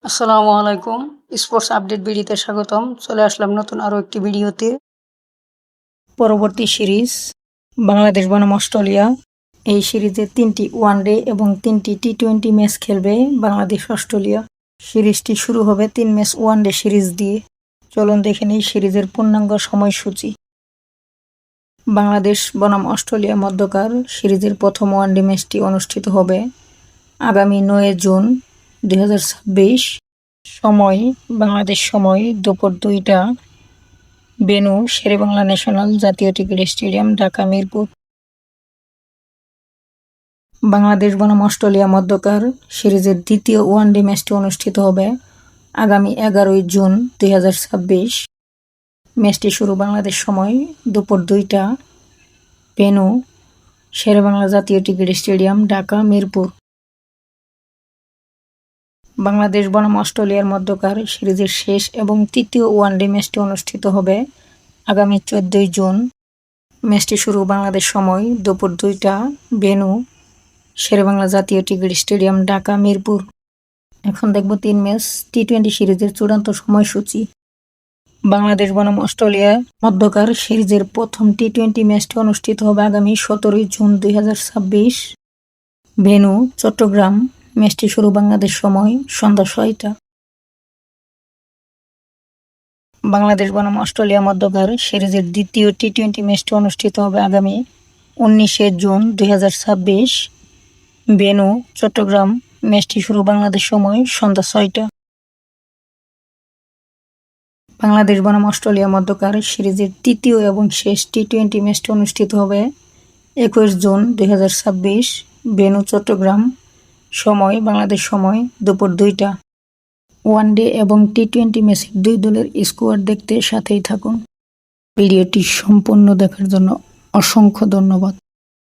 আসসালামু আলাইকুম। Sports update ভিডিওতে স্বাগতম। চলে আসলাম নতুন আরও একটি ভিডিওতে। পরবর্তী সিরিজ বাংলাদেশ বনাম অস্ট্রেলিয়া। এই সিরিজে 3টি ওয়ানডে এবং 3টি টি-20 ম্যাচ খেলবে বাংলাদেশ অস্ট্রেলিয়া। সিরিজটি শুরু হবে 3 ম্যাচ ওয়ানডে সিরিজ দিয়ে। চলুন দেখে নিই সিরিজের পূর্ণাঙ্গ সময়সূচি। বাংলাদেশ বনাম অস্ট্রেলিয়া মধ্যকার সিরিজের প্রথম ওয়ানডে ম্যাচটি অনুষ্ঠিত হবে আগামী 9 জুন 2026। সময় বাংলাদেশ সময় দুপুর 2টা। ভেন্যু শেরেবাংলা ন্যাশনাল জাতীয় ক্রিকেট স্টেডিয়াম, ঢাকা মিরপুর। বাংলাদেশ বনাম অস্ট্রেলিয়া মধ্যকার সিরিজের দ্বিতীয় ওয়ানডে ম্যাচটি অনুষ্ঠিত হবে আগামী 11 জুন 2026। ম্যাচটি শুরু বাংলাদেশ সময় দুপুর 2টা। ভেন্যু শেরেবাংলা জাতীয় ক্রিকেট স্টেডিয়াম, ঢাকা মিরপুর। বাংলাদেশ বনাম অস্ট্রেলিয়ার মধ্যকার সিরিজের শেষ এবং তৃতীয় ওয়ানডে ম্যাচটি অনুষ্ঠিত হবে আগামী 14 জুন। ম্যাচটি শুরু বাংলাদেশ সময় দুপুর 2টা। ভেন্যু শেরেবাংলা জাতীয় ক্রিকেট স্টেডিয়াম, ঢাকা মিরপুর। এখন দেখব 3 ম্যাচ টি-20 সিরিজের চূড়ান্ত সময়সূচি। বাংলাদেশ বনাম অস্ট্রেলিয়া মধ্যকার সিরিজের প্রথম টি-20 ম্যাচটি অনুষ্ঠিত হবে আগামী 17 জুন 2026। ভেন্যু চট্টগ্রাম। ম্যাচটি শুরু বাংলাদেশ সময় সন্ধ্যা 6টা। বাংলাদেশ বনাম অস্ট্রেলিয়া মধ্যকার সিরিজের দ্বিতীয় টি-20 ম্যাচটি অনুষ্ঠিত হবে আগামী 19 জুন 2026। ভেন্যু চট্টগ্রাম। ম্যাচটি শুরু বাংলাদেশ সময় সন্ধ্যা 6টা। বাংলাদেশ বনাম অস্ট্রেলিয়া মধ্যকার সিরিজের তৃতীয় এবং শেষ টি-20 ম্যাচটি অনুষ্ঠিত হবে 21 জুন 2026। ভেন্যু চট্টগ্রাম। সময় বাংলাদেশ সময় দুপুর 2টা। ওয়ানডে এবং টি-20 ম্যাচের দুই দলের স্কোয়াড দেখতে সাথেই থাকুন। ভিডিওটি সম্পূর্ণ দেখার জন্য অসংখ্য ধন্যবাদ।